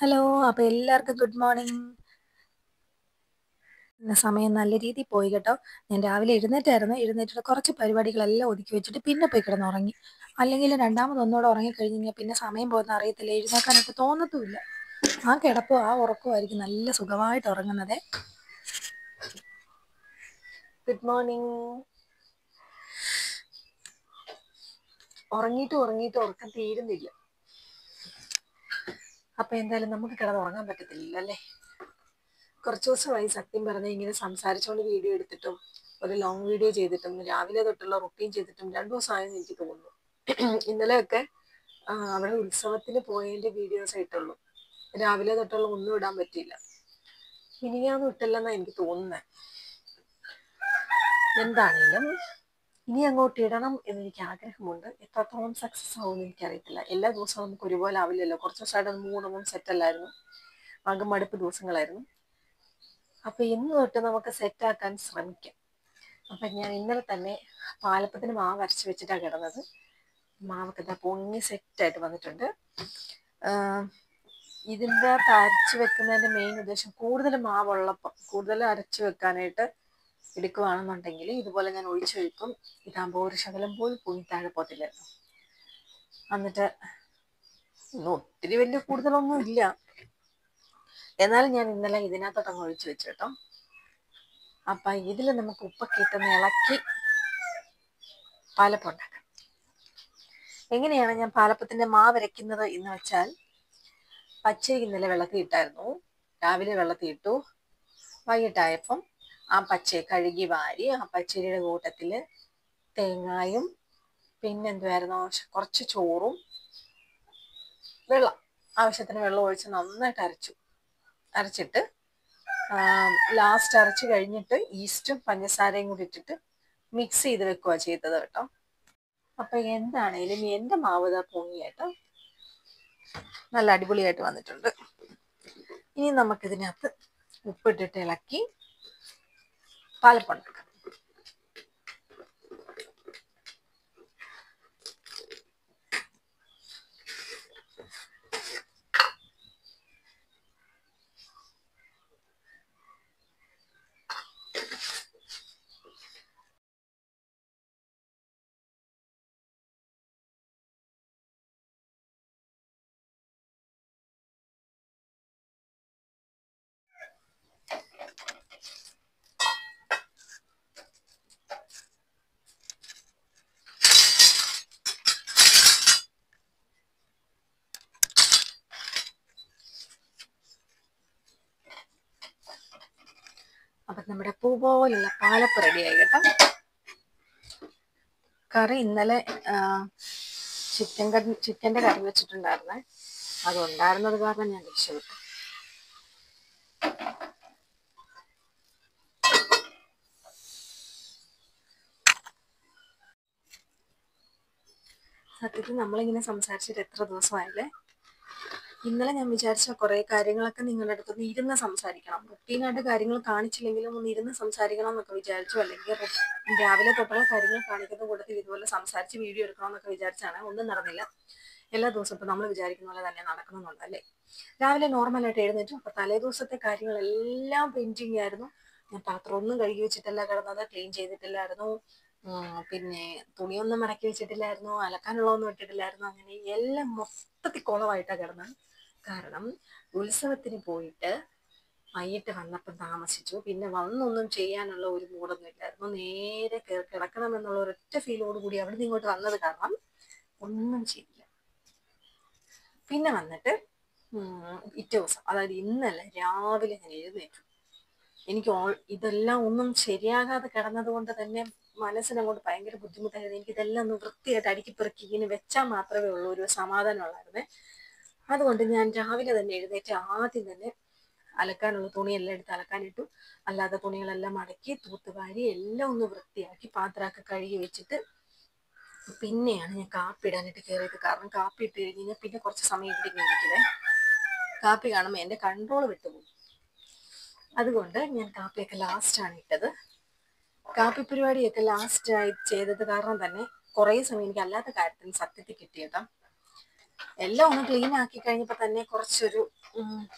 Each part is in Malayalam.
ഹലോ. അപ്പോൾ എല്ലാവർക്കും ഗുഡ് മോർണിംഗ്. ഇന്ന് സമയം നല്ല രീതിയിൽ പോയി കേട്ടോ. ഞാൻ രാവിലെ എഴുന്നേറ്റിട്ട് കുറച്ച് പരിപാടികളെല്ലാം ഒതുക്കി വെച്ചിട്ട് പിന്നെ പോയി കിടന്നുറങ്ങി. അല്ലെങ്കിൽ ഒന്നുകൂടെ ഉറങ്ങിക്കഴിഞ്ഞ് കഴിഞ്ഞാൽ പിന്നെ സമയം പോകുന്ന അറിയത്തില്ല, എഴുന്നേക്കാനായിട്ട് തോന്നത്തുമില്ല. ആ കിടപ്പോ ആ ഉറക്കമായിരിക്കും നല്ല സുഖമായിട്ട് ഉറങ്ങുന്നത്. Good morning. ഉറങ്ങിയിട്ട് ഉറക്കം തീരുന്നില്ല. അപ്പം എന്തായാലും നമുക്ക് കിടന്നുറങ്ങാൻ പറ്റത്തില്ല അല്ലേ. കുറച്ച് ദിവസമായി സത്യം പറഞ്ഞാൽ ഇങ്ങനെ സംസാരിച്ചുകൊണ്ട് വീഡിയോ എടുത്തിട്ടും ഒരു ലോങ് വീഡിയോ ചെയ്തിട്ടും രാവിലെ തൊട്ടുള്ള റുട്ടീൻ ചെയ്തിട്ടും 2 ദിവസമായെന്ന് എനിക്ക് തോന്നുന്നു. ഇന്നലെയൊക്കെ അവിടെ ഉത്സവത്തിന് പോയതിൻ്റെ വീഡിയോസ് ആയിട്ടുള്ളൂ. രാവിലെ തൊട്ടുള്ള ഒന്നും ഇടാൻ പറ്റിയില്ല. ഇനിയാന്നും ഇട്ടില്ലെന്നാണ് എനിക്ക് തോന്നുന്നത്. എന്താണേലും ഇനി അങ്ങോട്ട് ഇടണം എന്നെനിക്ക് ആഗ്രഹമുണ്ട്. എത്രത്തോളം സക്സസ് ആവുമെന്ന് എനിക്കറിയത്തില്ല. എല്ലാ ദിവസവും നമുക്ക് ഒരുപോലെ ആവില്ലല്ലോ. കുറച്ച് ദിവസമായിട്ട് മൂന്നൊന്നും സെറ്റല്ലായിരുന്നു, ആകെ മടുപ്പ് ദിവസങ്ങളായിരുന്നു. അപ്പം ഇന്ന് തൊട്ട് നമുക്ക് സെറ്റാക്കാൻ ശ്രമിക്കാം. അപ്പം ഞാൻ ഇന്നലെ തന്നെ പാലപ്പത്തിന് മാവ് അരച്ച് വെച്ചിട്ടാണ് കിടന്നത്. മാവൊക്കെ എന്താ പൊങ്ങി സെറ്റായിട്ട് വന്നിട്ടുണ്ട്. ഇതിൻ്റെ അരച്ച് വെക്കുന്നതിൻ്റെ മെയിൻ ഉദ്ദേശം കൂടുതൽ മാവുള്ളപ്പം കൂടുതൽ അരച്ച് വെക്കാനായിട്ട് എടുക്കുകയാണെന്നുണ്ടെങ്കിൽ ഇതുപോലെ ഞാൻ ഒഴിച്ചു വെക്കും. ഇതാകുമ്പോൾ ഒരു ശകലം പോലും പൊങ്ങി താഴെ പോകത്തില്ലല്ലോ. എന്നിട്ട് ഒത്തിരി വലിയ കൂടുതലൊന്നും ഇല്ല, എന്നാലും ഞാൻ ഇന്നലെ ഇതിനകത്തോട്ടങ്ങ് ഒഴിച്ചു വെച്ചു കേട്ടോ. അപ്പം ഇതിൽ നമുക്ക് ഉപ്പൊക്കെ ഇട്ടൊന്ന് ഇളക്കി പാലപ്പം ഉണ്ടാക്കാം. എങ്ങനെയാണ് ഞാൻ പാലപ്പത്തിൻ്റെ മാവ് അരയ്ക്കുന്നത് എന്ന് വെച്ചാൽ, പച്ചരി ഇന്നലെ വെള്ളത്തിൽ ഇട്ടായിരുന്നു. രാവിലെ വെള്ളത്തിൽ ഇട്ടു. വൈകിട്ടായപ്പം ആ പച്ചരി കഴുകി വാരി ആ പച്ചരിയുടെ കൂട്ടത്തിൽ തേങ്ങായും പിന്നെന്തുമായിരുന്നു കുറച്ച് ചോറും ആവശ്യത്തിന് വെള്ളം ഒഴിച്ച് നന്നായിട്ട് അരച്ചിട്ട് ലാസ്റ്റ് അരച്ച് കഴിഞ്ഞിട്ട് ഈസ്റ്റും പഞ്ചസാരയും കൂടി ഇട്ടിട്ട് മിക്സ് ചെയ്ത് വെക്കുക ചെയ്തത് കേട്ടോ. അപ്പം എന്താണേലും എൻ്റെ മാവ് ഇതാ പൊങ്ങിയായിട്ട് നല്ല അടിപൊളിയായിട്ട് വന്നിട്ടുണ്ട്. ഇനി നമുക്കിതിനകത്ത് ഉപ്പിട്ടിട്ട് ഇളക്കി പാലപ്പം ഉണ്ടാക്കാം. അപ്പം നമ്മുടെ പൂ പോലുള്ള പാലപ്പം റെഡിയായി കേട്ടോ. കറി ഇന്നലെ ചിക്കൻ്റെ കറി വെച്ചിട്ടുണ്ടായിരുന്നേ. അതുണ്ടായിരുന്നത് കാരണം ഞാൻ രക്ഷപ്പെട്ടു. സത്യത്തിൽ നമ്മളിങ്ങനെ സംസാരിച്ചിട്ട് എത്ര ദിവസമായില്ലേ. ഇന്നലെ ഞാൻ വിചാരിച്ച കുറേ കാര്യങ്ങളൊക്കെ നിങ്ങളുടെ അടുത്തൊന്ന് ഇരുന്ന് സംസാരിക്കണം. റുട്ടീനായിട്ട് കാര്യങ്ങൾ കാണിച്ചില്ലെങ്കിലും ഒന്ന് ഇരുന്ന് സംസാരിക്കണം എന്നൊക്കെ വിചാരിച്ചു. അല്ലെങ്കിൽ രാവിലെ തൊട്ടുള്ള കാര്യങ്ങൾ കാണിക്കുന്ന കൂട്ടത്തിൽ ഇതുപോലെ സംസാരിച്ച് വീഡിയോ എടുക്കണം എന്നൊക്കെ വിചാരിച്ചാണ്. ഒന്നും നടന്നില്ല. എല്ലാ ദിവസവും ഇപ്പം നമ്മൾ വിചാരിക്കുന്ന പോലെ തന്നെ നടക്കണമെന്നുണ്ടല്ലേ. രാവിലെ നോർമലായിട്ട് എഴുന്നേറ്റു. അപ്പോൾ തലേ ദിവസത്തെ കാര്യങ്ങളെല്ലാം പെൻഡിങ് ആയിരുന്നു. ഞാൻ പാത്രമൊന്നും കഴുകി വെച്ചിട്ടല്ല കിടന്നത്, ക്ലീൻ ചെയ്തിട്ടില്ലായിരുന്നു. പിന്നെ തുണിയൊന്നും മടക്കി വെച്ചിട്ടില്ലായിരുന്നു, അലക്കാനുള്ളതൊന്നും ഇട്ടിട്ടില്ലായിരുന്നു. അങ്ങനെ എല്ലാം മൊത്തത്തിൽ കുളമായിട്ടാണ് കിടന്നത്. കാരണം ഉത്സവത്തിന് പോയിട്ട് വൈകിട്ട് വന്നപ്പം താമസിച്ചു. പിന്നെ വന്നൊന്നും ചെയ്യാനുള്ള ഒരു മൂടൊന്നും ഇല്ലായിരുന്നു. നേരെ കിടക്കണമെന്നുള്ള ഒരൊറ്റ ഫീലോട് കൂടി അവിടെ നിന്ന് ഇങ്ങോട്ട് വന്നത് കാരണം ഒന്നും ചെയ്തില്ല. പിന്നെ വന്നിട്ട് പിറ്റേ ദിവസം, അതായത് ഇന്നലെ രാവിലെ ഞാൻ എഴുന്നേറ്റു. എനിക്ക് ഇതെല്ലാം ഒന്നും ശരിയാകാതെ കിടന്നത് കൊണ്ട് തന്നെ മനസ്സിനങ്ങോട്ട് ഭയങ്കര ബുദ്ധിമുട്ടായിരുന്നു. എനിക്കിതെല്ലാം ഒന്ന് വൃത്തിയായിട്ട് അടുക്കിപ്പെറുക്കി ഇങ്ങനെ വെച്ചാൽ മാത്രമേ ഉള്ളൂ ഒരു സമാധാനമുള്ളായിരുന്നേ. അതുകൊണ്ട് ഞാൻ രാവിലെ തന്നെ എഴുന്നേറ്റ് ആദ്യം തന്നെ അലക്കാനുള്ള തുണിയെല്ലാം എടുത്ത് അലക്കാനിട്ടു. അല്ലാതെ തുണികളെല്ലാം മടക്കി തൂത്തുവാരി എല്ലാം ഒന്ന് വൃത്തിയാക്കി പാത്രമൊക്കെ കഴുകി വെച്ചിട്ട് പിന്നെയാണ് ഞാൻ കാപ്പി ഇടാനായിട്ട് കയറിയത്. കാരണം കാപ്പി ഇട്ട് കഴിഞ്ഞാൽ പിന്നെ കുറച്ച് സമയം ഇവിടെ ഇരിക്കുവേ. കാപ്പി കാണുമ്പോൾ എൻ്റെ കൺട്രോൾ വിട്ടുപോകും. അതുകൊണ്ട് ഞാൻ കാപ്പിയൊക്കെ ലാസ്റ്റാണ് ഇട്ടത്. കാപ്പി പരിപാടിയൊക്കെ ലാസ്റ്റായി ചെയ്തത് കാരണം തന്നെ കുറേ സമയം എനിക്ക് അല്ലാത്ത കാര്യത്തിന് സത്യത്തിൽ കിട്ടിയേക്കാം. എല്ലാം ഒന്ന് ക്ലീൻ ആക്കി കഴിഞ്ഞപ്പോൾ തന്നെ കുറച്ചൊരു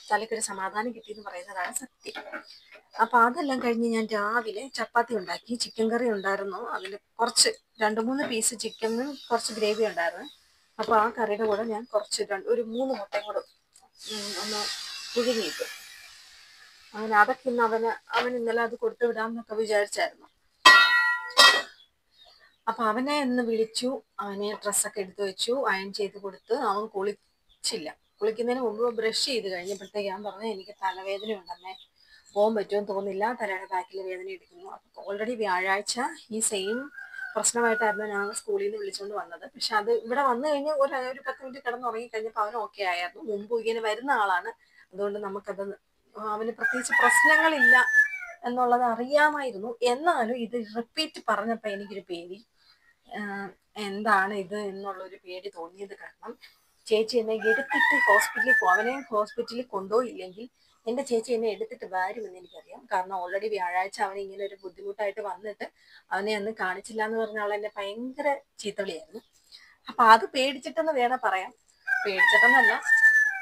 തലയ്ക്കൊരു സമാധാനം കിട്ടിയെന്ന് പറയുന്നതാണ് സത്യം. അപ്പൊ അതെല്ലാം കഴിഞ്ഞ് ഞാൻ രാവിലെ ചപ്പാത്തി ഉണ്ടാക്കി. ചിക്കൻ കറി ഉണ്ടായിരുന്നു. അതിൽ കുറച്ച് 2-3 പീസ് ചിക്കനും കുറച്ച് ഗ്രേവി ഉണ്ടായിരുന്നു. അപ്പൊ ആ കറിയുടെ കൂടെ ഞാൻ കുറച്ച് ഒരു 3 മുട്ടയും കൂടെ ഒന്ന് പുഴുങ്ങിയിട്ടു. അങ്ങനെ അതൊക്കെ ഇന്ന് അവൻ ഇന്നലെ അത് കൊടുത്തു വിടാമെന്നൊക്കെ വിചാരിച്ചായിരുന്നു. അപ്പൊ അവനെ ഒന്ന് വിളിച്ചു. അവനെ ഡ്രസ്സൊക്കെ എടുത്തു വെച്ചു, അയൺ ചെയ്ത് കൊടുത്ത്. അവൻ കുളിച്ചില്ല. കുളിക്കുന്നതിന് മുമ്പ് ബ്രഷ് ചെയ്ത് കഴിഞ്ഞപ്പോഴത്തേക്ക് ഞാൻ പറഞ്ഞു, എനിക്ക് തലവേദന ഉണ്ടെന്നേ, പോകാൻ പറ്റുമെന്ന് തോന്നുന്നില്ല, തലയുടെ ബാക്കിൽ വേദന എടുക്കുന്നു. അപ്പൊ ഓൾറെഡി വ്യാഴാഴ്ച ഈ സെയിം പ്രശ്നമായിട്ടായിരുന്നു ഞാൻ സ്കൂളിൽ നിന്ന് വിളിച്ചുകൊണ്ട് വന്നത്. പക്ഷെ അത് ഇവിടെ വന്നു കഴിഞ്ഞ് ഒരു 10 മിനിറ്റ് കിടന്നുറങ്ങി കഴിഞ്ഞപ്പോൾ അവൻ ഓക്കെ ആയിരുന്നു. മുമ്പ് ഇങ്ങനെ വരുന്ന ആളാണ്. അതുകൊണ്ട് നമുക്കത് അവന് പ്രത്യേകിച്ച് പ്രശ്നങ്ങളില്ല എന്നുള്ളത് അറിയാമായിരുന്നു. എന്നാലും ഇത് റിപ്പീറ്റ് പറഞ്ഞപ്പോൾ എനിക്കൊരു പേടി, എന്താണ് ഇത് എന്നുള്ളൊരു പേടി തോന്നിയത്. കാരണം ചേച്ചി എന്നെ എടുത്തിട്ട് ഹോസ്പിറ്റലിൽ അവനെ ഹോസ്പിറ്റലിൽ കൊണ്ടുപോയില്ലെങ്കിൽ എൻ്റെ ചേച്ചി എന്നെ എടുത്തിട്ട് വരുമെന്ന് എനിക്കറിയാം. കാരണം ഓൾറെഡി വ്യാഴാഴ്ച അവന് ഇങ്ങനെ ഒരു ബുദ്ധിമുട്ടായിട്ട് വന്നിട്ട് അവനെ അന്ന് കാണിച്ചില്ല എന്ന് പറഞ്ഞ ആൾ എന്നെ ഭയങ്കര ചീത്തവിളിയായിരുന്നു. അപ്പൊ അത് പേടിച്ചിട്ടെന്ന് വേണം പറയാം. പേടിച്ചിട്ടെന്നല്ല,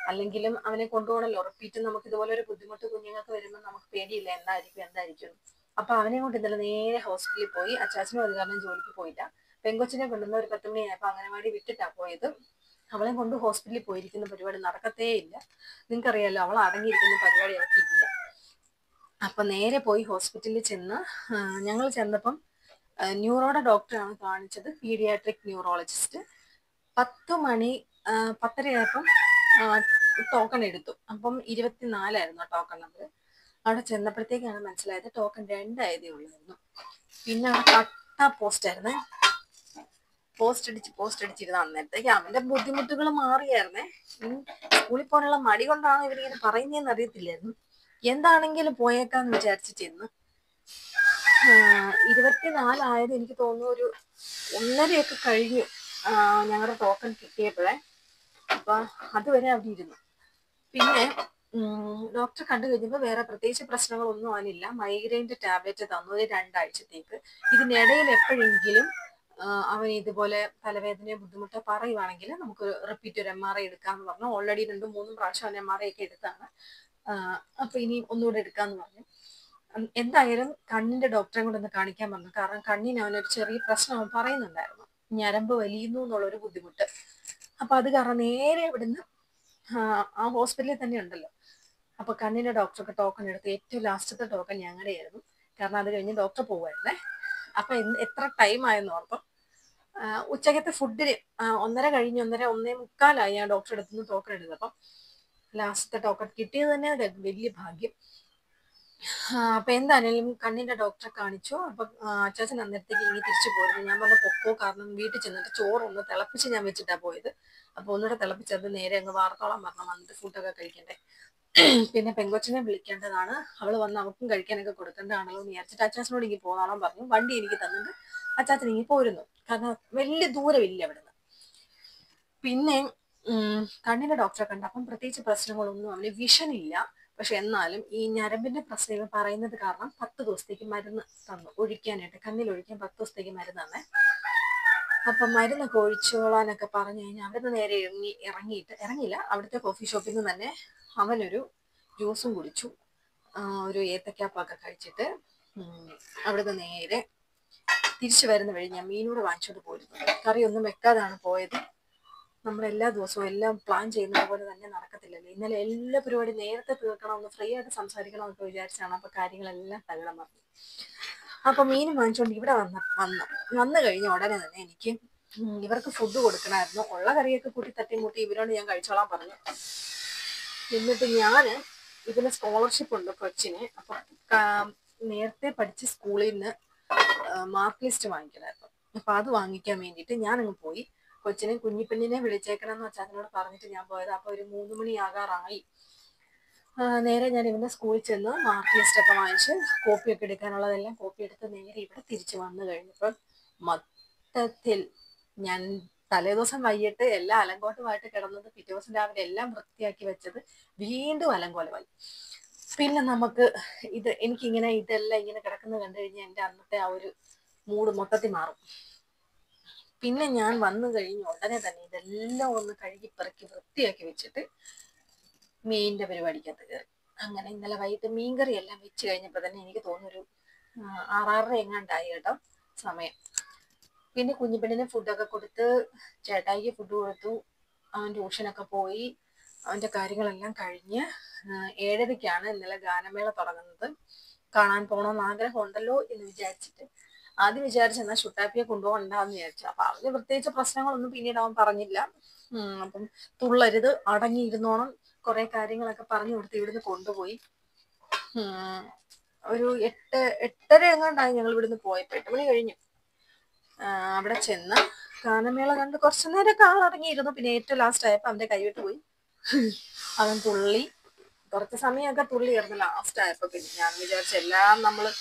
അല്ലെങ്കിലും അവനെ കൊണ്ടുപോകണല്ലോ. റിപ്പീറ്റ് നമുക്ക് ഇതുപോലെ ഒരു ബുദ്ധിമുട്ട് കുഞ്ഞുങ്ങൾക്ക് വരുമ്പോൾ നമുക്ക് പേടിയില്ല, എന്തായിരിക്കും. അപ്പൊ അവനെ കൊണ്ട് ഇന്നലെ നേരെ ഹോസ്പിറ്റലിൽ പോയി. അച്ചാച്ചനും അത് കാരണം ജോലിക്ക് പോയില്ല. പെങ്കൊച്ചിനെ കൊണ്ടുവന്ന ഒരു 10 മണിയായപ്പോ അംഗനവാടി വിട്ടിട്ടാ പോയത്. അവളെ കൊണ്ട് ഹോസ്പിറ്റലിൽ പോയിരിക്കുന്ന പരിപാടി നടക്കത്തേ ഇല്ല. നിങ്ങൾക്കറിയാലോ, അവൾ അടങ്ങിയിരിക്കുന്ന പരിപാടി അവൾക്കില്ല. അപ്പൊ നേരെ പോയി ഹോസ്പിറ്റലിൽ ചെന്ന് ഞങ്ങൾ ചെന്നപ്പം ന്യൂറോയുടെ ഡോക്ടറാണ് കാണിച്ചത്, പീഡിയാട്രിക് ന്യൂറോളജിസ്റ്റ്. 10 ആയപ്പം ടോക്കൺ എടുത്തു. അപ്പം 24 ടോക്കൺ നമ്പർ. അവിടെ ചെന്നപ്പോഴത്തേക്കാണ് മനസ്സിലായത് ടോക്കൺ 2 ആയതേ ഉള്ളായിരുന്നു. പിന്നെ കട്ട പോസ്റ്റായിരുന്നേ. പോസ്റ്റ് അടിച്ചിരുന്ന അന്നേരത്തേക്ക് അവന്റെ ബുദ്ധിമുട്ടുകൾ മാറിയായിരുന്നേ. സ്കൂളിൽ പോകാനുള്ള മടി കൊണ്ടാണോ ഇവരിങ്ങനെ പറയുന്നതെന്ന് അറിയത്തില്ലായിരുന്നു. എന്താണെങ്കിലും പോയേക്കാന്ന് വിചാരിച്ചിരുന്നു. 24 ആയത് എനിക്ക് തോന്നുന്നു ഒരു 1:30 കഴിഞ്ഞു ഞങ്ങളുടെ ടോക്കൺ കിട്ടിയപ്പോഴേ. അപ്പൊ അതുവരെ അവിടെ ഇരുന്നു. പിന്നെ ഡോക്ടറെ കണ്ടു കഴിഞ്ഞപ്പോൾ വേറെ പ്രത്യേകിച്ച് പ്രശ്നങ്ങളൊന്നും അവനില്ല. മൈഗ്രെയിൻ്റെ ടാബ്ലറ്റ് തന്നു, ഒരു 2 ആഴ്ചത്തേക്ക്. ഇതിനിടയിൽ എപ്പോഴെങ്കിലും അവൻ ഇതുപോലെ തലവേദനയോ ബുദ്ധിമുട്ടോ പറയുവാണെങ്കിൽ നമുക്ക് റിപ്പീറ്റ് ഒരു MRI എടുക്കാന്ന് പറഞ്ഞു. ഓൾറെഡി 2-3 പ്രാവശ്യം അവൻ MRI ഒക്കെ എടുത്താണ്. അപ്പൊ ഇനി ഒന്നുകൂടെ എടുക്കാന്ന് പറഞ്ഞു. എന്തായാലും കണ്ണിന്റെ ഡോക്ടറെ കൂടെ ഒന്ന് കാണിക്കാൻ പറഞ്ഞു. കാരണം കണ്ണിന് അവനൊരു ചെറിയ പ്രശ്നം അവൻ പറയുന്നുണ്ടായിരുന്നു, ഞരമ്പ് വലിയുന്നു എന്നുള്ളൊരു ബുദ്ധിമുട്ട്. അപ്പൊ അത് കാരണം നേരെ ഇവിടുന്ന് ആ ഹോസ്പിറ്റലിൽ തന്നെ ഉണ്ടല്ലോ. അപ്പൊ കണ്ണിന്റെ ഡോക്ടർക്ക് ടോക്കൺ എടുത്ത്. ഏറ്റവും ലാസ്റ്റത്തെ ടോക്കൺ ഞങ്ങളുടെ ആയിരുന്നു. കാരണം അത് കഴിഞ്ഞ് ഡോക്ടർ പോവായിരുന്നേ. അപ്പൊ എത്ര ടൈം ആയെന്ന് ഓർപ്പം. ഉച്ചക്കത്തെ ഫുഡിന് 1:30 കഴിഞ്ഞ് 1:45 ഞാൻ ഡോക്ടറെ അടുത്തുനിന്ന് ടോക്കൺ എടുത്തപ്പം ലാസ്റ്റത്തെ ടോക്കൺ കിട്ടിയത് തന്നെ വലിയ ഭാഗ്യം. അപ്പൊ എന്തായാലും കണ്ണിന്റെ ഡോക്ടറെ കാണിച്ചു. അപ്പൊ അച്ചാച്ചൻ അന്നേരത്തേക്ക് ഇനി തിരിച്ചു പോയിരുന്നു. ഞാൻ പറഞ്ഞ പൊക്കോ, കാരണം വീട്ടിൽ ചെന്നിട്ട് ചോറൊന്ന് തിളപ്പിച്ച് ഞാൻ വെച്ചിട്ടാ പോയത്. അപ്പൊ ഒന്നുകൂടെ തിളപ്പിച്ചത് നേരെ അങ്ങ് വാർത്തോളം പറഞ്ഞു, വന്നിട്ട് ഫുഡൊക്കെ കഴിക്കണ്ടേ. പിന്നെ പെങ്കൊച്ചിനെ വിളിക്കേണ്ടതാണ്, അവള് വന്ന് അവൾക്കും കഴിക്കാനൊക്കെ കൊടുക്കേണ്ടതാണല്ലോ എന്ന് വിചാരിച്ചിട്ട് അച്ചാച്ചനോട് ഇങ്ങനെ പോകാനോ പറഞ്ഞു. വണ്ടി എനിക്ക് തന്നിട്ട് അച്ചാച്ചൻ ഇങ്ങനെ പോരുന്നു. കാരണം വലിയ ദൂരമില്ല അവിടുന്ന്. പിന്നെ കണ്ണിന്റെ ഡോക്ടറെ കണ്ടപ്പം പ്രത്യേകിച്ച് പ്രശ്നങ്ങളൊന്നും, അവന് വിഷൻ ഇല്ല. പക്ഷെ എന്നാലും ഈ ഞരമ്പിന്റെ പ്രശ്നം പറയുന്നത് കാരണം 10 ദിവസത്തേക്ക് മരുന്ന് തന്നു ഒഴിക്കാനായിട്ട്. കണ്ണിലൊഴിക്കാൻ 10 ദിവസത്തേക്ക് മരുന്ന് തന്നെ. അപ്പൊ മരുന്നൊക്കെ ഒഴിച്ചോളാനൊക്കെ പറഞ്ഞു കഴിഞ്ഞാൽ അവിടുന്ന് നേരെ ഇറങ്ങിയില്ല. അവിടുത്തെ കോഫി ഷോപ്പിൽ നിന്ന് തന്നെ അവനൊരു ജ്യൂസും കുടിച്ചു. ഒരു ഏത്തക്കാപ്പൊക്കെ കഴിച്ചിട്ട് അവിടുന്ന് നേരെ തിരിച്ചു വരുന്ന വഴി ഞാൻ മീനൂടെ വാങ്ങിച്ചോണ്ട് പോയിരുന്നു. കറിയൊന്നും വെക്കാതാണ് പോയത്. നമ്മളെല്ലാ ദിവസവും എല്ലാം പ്ലാൻ ചെയ്യുന്നത് പോലെ തന്നെ നടക്കത്തില്ലല്ലോ. ഇന്നലെ എല്ലാ പരിപാടി നേരത്തെ തീർക്കണമെന്ന്, ഫ്രീ ആയിട്ട് സംസാരിക്കണമെന്നൊക്കെ വിചാരിച്ചാണ്. അപ്പൊ കാര്യങ്ങളെല്ലാം തകിടം മറിഞ്ഞു. അപ്പൊ മീനും വാങ്ങിച്ചോണ്ട് ഇവിടെ വന്നു കഴിഞ്ഞ ഉടനെ തന്നെ എനിക്ക് ഇവർക്ക് ഫുഡ് കൊടുക്കണമായിരുന്നു. ഉള്ള കറിയൊക്കെ കൂട്ടി തട്ടിമുട്ടി ഇവരോട് ഞാൻ കഴിച്ചോളാൻ പറഞ്ഞു. എന്നിട്ട് ഞാന് ഇതിന് സ്കോളർഷിപ്പ് ഉണ്ട് കൊച്ചിന്. അപ്പൊ നേരത്തെ പഠിച്ച സ്കൂളിൽ നിന്ന് മാർക്ക് ലിസ്റ്റ് വാങ്ങിക്കണമായിരുന്നു. അപ്പൊ അത് വാങ്ങിക്കാൻ വേണ്ടിയിട്ട് ഞാനങ്ങ് പോയി. കൊച്ചിനെ കുഞ്ഞിപ്പെണ്ണിനെ വിളിച്ചേക്കണം എന്ന് അച്ചാച്ചനോട് പറഞ്ഞിട്ട് ഞാൻ പോയത്. അപ്പൊ ഒരു 3 മണി ആകാറായി. നേരെ ഞാൻ ഇവന്റെ സ്കൂളിൽ ചെന്ന് മാർക്ക് ലിസ്റ്റ് ഒക്കെ വാങ്ങിച്ച് കോപ്പിയൊക്കെ എടുക്കാനുള്ളതെല്ലാം കോപ്പി എടുത്ത് നേരെ ഇവിടെ തിരിച്ചു വന്നു കഴിഞ്ഞപ്പോൾ മൊത്തത്തിൽ ഞാൻ തലേദിവസം വൈകിട്ട് എല്ലാം അലങ്കോലമായിട്ട് കിടന്നത് പിറ്റേ ദിവസം രാവിലെ എല്ലാം വൃത്തിയാക്കി വെച്ചത് വീണ്ടും അലങ്കോലമായി. പിന്നെ നമുക്ക് എനിക്കിങ്ങനെ ഇതെല്ലാം ഇങ്ങനെ കിടക്കുന്നത് കണ്ടു കഴിഞ്ഞാൽ എൻ്റെ അന്നത്തെ ആ ഒരു മൂഡ് മൊത്തത്തിൽ മാറും. പിന്നെ ഞാൻ വന്നു കഴിഞ്ഞ ഉടനെ തന്നെ ഇതെല്ലാം ഒന്ന് കഴുകി പെറുക്കി വൃത്തിയാക്കി വെച്ചിട്ട് മീനിന്റെ പരിപാടിക്കകത്ത് കയറി. അങ്ങനെ ഇന്നലെ വൈകിട്ട് മീൻകറി എല്ലാം വെച്ച് കഴിഞ്ഞപ്പോൾ തന്നെ എനിക്ക് തോന്നുന്നൊരു 6:30 എങ്ങാണ്ടായി കേട്ടോ സമയം. പിന്നെ കുഞ്ഞിപ്പെണ്ണിന് ഫുഡൊക്കെ കൊടുത്ത് ചേട്ടായിക്ക് ഫുഡ് കൊടുത്തു. അവൻ ട്യൂഷനൊക്കെ പോയി. അവൻ്റെ കാര്യങ്ങളെല്ലാം കഴിഞ്ഞ് 7:30ക്കാണ് ഇന്നലെ ഗാനമേള തുടങ്ങുന്നത്. കാണാൻ പോകണമെന്ന് ആഗ്രഹം ഉണ്ടല്ലോ എന്ന് വിചാരിച്ചിട്ട് ആദ്യം വിചാരിച്ചെന്നാൽ ഷുട്ടാപ്പിയെ കൊണ്ടുപോകണ്ടെന്ന് വിചാരിച്ചു. അപ്പൊ അവന് പ്രത്യേകിച്ച് പ്രശ്നങ്ങളൊന്നും പിന്നീട് അവൻ പറഞ്ഞില്ല. അപ്പം തുള്ളരുത്, അടങ്ങിയിരുന്നോണം, കുറെ കാര്യങ്ങളൊക്കെ പറഞ്ഞു കൊടുത്ത് ഇവിടുന്ന് കൊണ്ടുപോയി. ഒരു 8:30 എങ്ങാണ്ടായി ഞങ്ങൾ ഇവിടുന്ന് പോയപ്പോ. 8 മണി കഴിഞ്ഞു. അവിടെ ചെന്ന് ഗാനമേള കണ്ട് കുറച്ചു നേരമൊക്കെ അടങ്ങിയിരുന്നു. പിന്നെ ഏറ്റവും ലാസ്റ്റ് ആയപ്പോ അവന്റെ കൈവിട്ട് പോയി. അവൻ തുള്ളി കുറച്ച് സമയമൊക്കെ തുള്ളി ആയിരുന്നു. ലാസ്റ്റ് ആയപ്പോ പിന്നെ ഞാൻ വിചാരിച്ച എല്ലാം നമ്മള്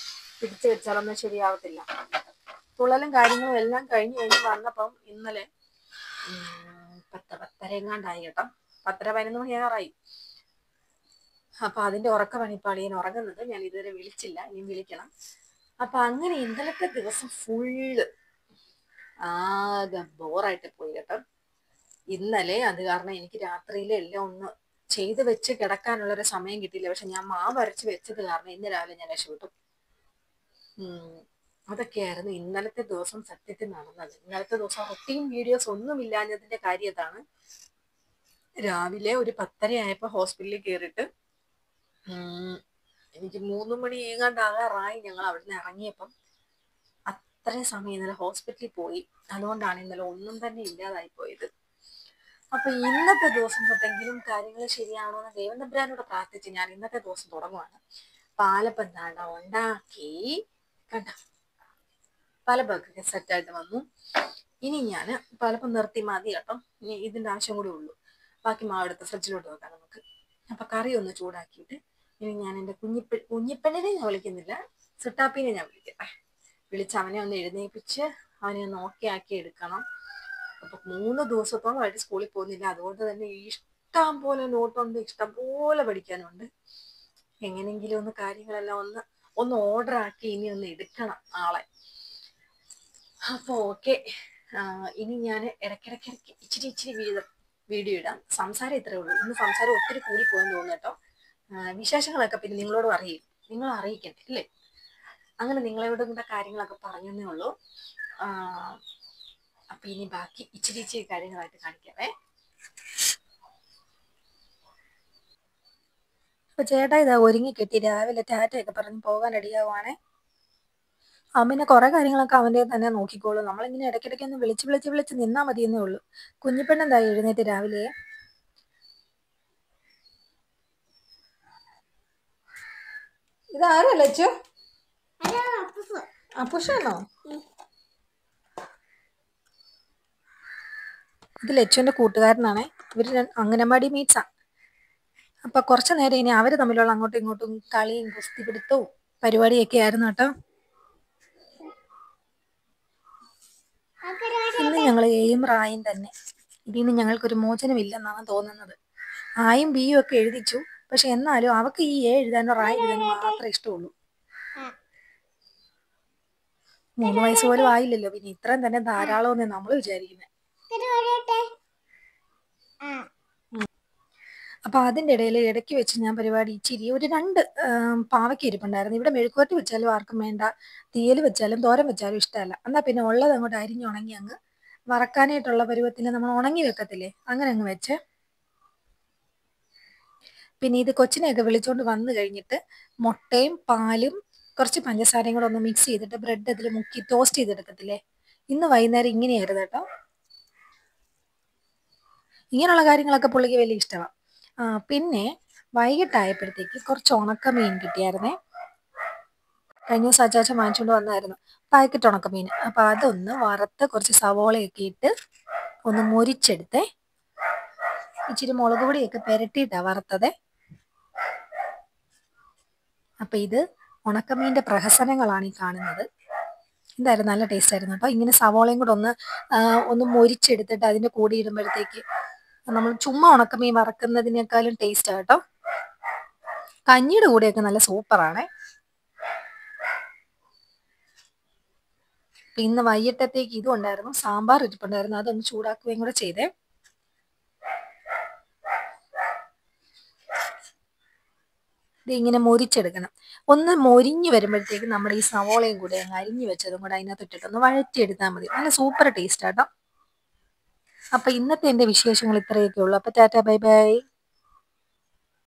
പിടിച്ചു വെച്ചാലൊന്നും ശരിയാവത്തില്ല. തുള്ളലും കാര്യങ്ങളും എല്ലാം കഴിഞ്ഞ് വന്നപ്പം ഇന്നലെ 10:10 എങ്ങാണ്ടായി കേട്ടോ. 10:11 മണിയാറായി. അപ്പൊ അതിന്റെ ഉറക്കമണിപ്പാളിയൻ ഉറങ്ങുന്നത്. ഞാൻ ഇതുവരെ വിളിച്ചില്ല, ഇനി വിളിക്കണം. അപ്പൊ അങ്ങനെ ഇന്നലത്തെ ദിവസം ഫുള്ള് ആകെ ബോറായിട്ട് പോയി കേട്ടോ. ഇന്നലെ അത് കാരണം എനിക്ക് രാത്രിയിലെ എല്ലാം ഒന്ന് ചെയ്ത് വെച്ച് കിടക്കാനുള്ളൊരു സമയം കിട്ടിയില്ല. പക്ഷെ ഞാൻ മാവ് അരച്ച് വെച്ചത് കാരണം ഇന്ന് രാവിലെ ഞാൻ രക്ഷപ്പെട്ടു. അതൊക്കെയായിരുന്നു ഇന്നലത്തെ ദിവസം സത്യത്തിൽ നടന്നത്. ഇന്നലത്തെ ദിവസം റൊട്ടീൻ വീഡിയോസ് ഒന്നും ഇല്ലാഞ്ഞതിന്റെ കാര്യം അതാണ്. രാവിലെ ഒരു 10:30 ആയപ്പോ ഹോസ്പിറ്റലിൽ കയറിയിട്ട് എനിക്ക് 3 മണി ഏങ്ങാണ്ടാകാറായി ഞങ്ങൾ അവിടുന്ന് ഇറങ്ങിയപ്പം. അത്രയും സമയം ഇന്നലെ ഹോസ്പിറ്റലിൽ പോയി. അതുകൊണ്ടാണ് ഇന്നലെ ഒന്നും തന്നെ ഇല്ലാതായി പോയത്. അപ്പൊ ഇന്നത്തെ ദിവസം തൊട്ടെങ്കിലും കാര്യങ്ങൾ ശരിയാണോന്ന് ദൈവം തമ്പുരാനോട് പ്രാർത്ഥിച്ച് ഞാൻ ഇന്നത്തെ ദിവസം തുടങ്ങുവാണ്. പാലപ്പം താണ്ട ഉണ്ടാക്കി കണ്ട, പാലപ്പൊക്കെ സെറ്റായിട്ട് വന്നു. ഇനി ഞാൻ പാലപ്പം നിർത്തി മതി കേട്ടോ. ഇനി ഇതിന്റെ ആവശ്യം കൂടി ഉള്ളൂ. ബാക്കി മാവെടുത്ത് ഫ്രിഡ്ജിലോട്ട് വെക്കാം നമുക്ക്. അപ്പൊ കറി ഒന്ന് ചൂടാക്കിയിട്ട് ഇനി ഞാൻ എൻ്റെ കുഞ്ഞിപ്പെണ്ണിനെ ഞാൻ വിളിക്കുന്നില്ല, സുട്ടാപ്പീനെ ഞാൻ വിളിക്കട്ടെ. വിളിച്ച് അവനെ ഒന്ന് എഴുന്നേൽപ്പിച്ച് അവനെ ഒന്ന് ഓക്കെ ആക്കി എടുക്കണം. അപ്പൊ 3 ദിവസത്തോളമായിട്ട് സ്കൂളിൽ പോകുന്നില്ല. അതുകൊണ്ട് തന്നെ ഇഷ്ടം പോലെ നോട്ടുണ്ട്, ഇഷ്ടം പോലെ പഠിക്കാനുണ്ട്. എങ്ങനെയെങ്കിലും ഒന്ന് കാര്യങ്ങളെല്ലാം ഒന്ന് ഓർഡർ ആക്കി ഇനി ഒന്ന് എടുക്കണം ആളെ. അപ്പൊ ഓക്കെ, ഇനി ഞാൻ ഇടയ്ക്കിടയ്ക്ക് ഇച്ചിരി വീഡിയോ ഇടാം. സംസാരം ഇത്രേ ഉള്ളൂ. ഇന്ന് സംസാരം ഒത്തിരി കൂടി പോയെന്ന് തോന്നുന്നു കേട്ടോ. വിശേഷങ്ങളൊക്കെ പിന്നെ നിങ്ങളോടും നിങ്ങൾ അറിയിക്കണ്ടേ അല്ലേ? അങ്ങനെ നിങ്ങളോട് കൂടെ കാര്യങ്ങളൊക്കെ പറഞ്ഞതേ ഉള്ളൂ. അപ്പൊ ഇനി ബാക്കി ഇച്ചിരി കാര്യങ്ങളായിട്ട് കാണിക്കാവേ. അപ്പൊ ചേട്ടാ ഇതാ ഒരുങ്ങി കെട്ടി രാവിലെ ടാറ്റയൊക്കെ പറഞ്ഞ് പോകാൻ റെഡിയാവുകയാണേ. അവനെ കുറെ കാര്യങ്ങളൊക്കെ അവൻ്റെ തന്നെ നോക്കിക്കോളൂ. നമ്മളിങ്ങനെ ഇടയ്ക്കിടയ്ക്ക് ഒന്ന് വിളിച്ച് നിന്നാ മതിയെന്നേ ഉള്ളൂ. കുഞ്ഞിപ്പെണ്ണെന്താ എഴുന്നേറ്റ് രാവിലെ. ഇതാരോ ലച്ചു? അപ്പുഷാണോ? ഇത് ലച്ചുവിന്റെ കൂട്ടുകാരനാണേ. ഇവര് അംഗനവാടി മീറ്റ്സാ. അപ്പൊ കുറച്ചു നേരം ഇനി അവര് തമ്മിലുള്ള അങ്ങോട്ടും ഇങ്ങോട്ടും കളിയും കുസ്തിപിടുത്തവും പരിപാടിയൊക്കെ ആയിരുന്നു കേട്ടോ. ഇന്ന് ഞങ്ങൾ എയും റായും തന്നെ. ഇതിന് ഞങ്ങൾക്കൊരു മോചനമില്ലെന്നാണ് തോന്നുന്നത്. ആയും ബിയും ഒക്കെ എഴുതിച്ചു. പക്ഷെ എന്നാലും അവക്ക് ഈ എ എഴുതാനോ റായ എഴുതാനോ മാത്രമേ ഇഷ്ടമുള്ളൂ. 3 വയസ്സ് പോലും ആയില്ലല്ലോ, പിന്നെ ഇത്രയും തന്നെ ധാരാളമെന്ന് നമ്മൾ വിചാരിക്കുന്നത്. അപ്പൊ അതിൻ്റെ ഇടയിൽ ഇടയ്ക്ക് വെച്ച് ഞാൻ പരിപാടി ഇച്ചിരി ഒരു 2 പാവയ്ക്ക ഇരിപ്പുണ്ടായിരുന്നു. ഇവിടെ മെഴുക്കുവരട്ടി വെച്ചാലും ആർക്കും വേണ്ട, തീയൽ വെച്ചാലും തോരൻ വെച്ചാലും ഇഷ്ടമല്ല. എന്നാൽ പിന്നെ ഉള്ളത് അങ്ങോട്ട് അരിഞ്ഞുണങ്ങി അങ്ങ് വറക്കാനായിട്ടുള്ള പരുവത്തിന് നമ്മൾ ഉണങ്ങി വെക്കത്തില്ലേ, അങ്ങനെ അങ്ങ് വെച്ച്. പിന്നെ ഇത് കൊച്ചിനെയൊക്കെ വിളിച്ചോണ്ട് വന്നു കഴിഞ്ഞിട്ട് മുട്ടയും പാലും കുറച്ച് പഞ്ചസാരയും കൂടെ ഒന്ന് മിക്സ് ചെയ്തിട്ട് ബ്രെഡ് അതിൽ മുക്കി ടോസ്റ്റ് ചെയ്തെടുക്കത്തില്ലേ, ഇന്ന് വൈകുന്നേരം ഇങ്ങനെയായിരുന്നു കേട്ടോ. ഇങ്ങനെയുള്ള കാര്യങ്ങളൊക്കെ പുള്ളിക്ക് വലിയ ഇഷ്ടമാണ്. പിന്നെ വൈകിട്ടായപ്പോഴത്തേക്ക് കുറച്ച് ഉണക്കമീൻ കിട്ടിയായിരുന്നേ. കഴിഞ്ഞ ദിവസം അച്ചാച്ചൻ വാങ്ങിച്ചുകൊണ്ട് വന്നായിരുന്നു പാക്കറ്റ് ഉണക്കമീൻ. അപ്പം അതൊന്ന് വറുത്ത് കുറച്ച് സവോളയൊക്കെ ഇട്ട് ഒന്ന് മൊരിച്ചെടുത്തേ. ഇച്ചിരി മുളക് പൊടിയൊക്കെ പുരട്ടിയിട്ടാണ് വറുത്തത്. അപ്പം ഇത് ഉണക്കമീൻ്റെ പ്രഹസനങ്ങളാണ് ഈ കാണുന്നത്. എന്തായാലും നല്ല ടേസ്റ്റ് ആയിരുന്നു കേട്ടോ. ഇങ്ങനെ സവോളയും കൂടെ ഒന്ന് മൊരിച്ചെടുത്തിട്ട് അതിൻ്റെ കൂടെ ഇടുമ്പോഴത്തേക്ക് നമ്മൾ ചുമ്മാ ഉണക്കമീൻ വറക്കുന്നതിനേക്കാളും ടേസ്റ്റ് കേട്ടോ. കഞ്ഞിയുടെ കൂടെയൊക്കെ നല്ല സൂപ്പറാണേ. ഇന്ന് വൈകിട്ടത്തേക്ക് ഇതും ഉണ്ടായിരുന്നു, സാമ്പാർ ഇരിപ്പുണ്ടായിരുന്നു, അതൊന്ന് ചൂടാക്കുകയും കൂടെ ചെയ്തേ. ഇത് ഇങ്ങനെ മൊരിച്ചെടുക്കണം. ഒന്ന് മൊരിഞ്ഞ് വരുമ്പോഴത്തേക്ക് നമ്മുടെ ഈ സവോളയും കൂടെ അങ്ങ് അരിഞ്ഞ് വെച്ചതും കൂടെ അതിനകത്ത് ഇട്ടിട്ടൊന്ന് വഴറ്റിയെടുത്താൽ മതി. നല്ല സൂപ്പർ ടേസ്റ്റ് ആട്ടോ. അപ്പൊ ഇന്നത്തെ എൻ്റെ വിശേഷങ്ങൾ ഇത്രയൊക്കെ ഉള്ളൂ. അപ്പൊ ടാറ്റാ ബൈ ബൈ.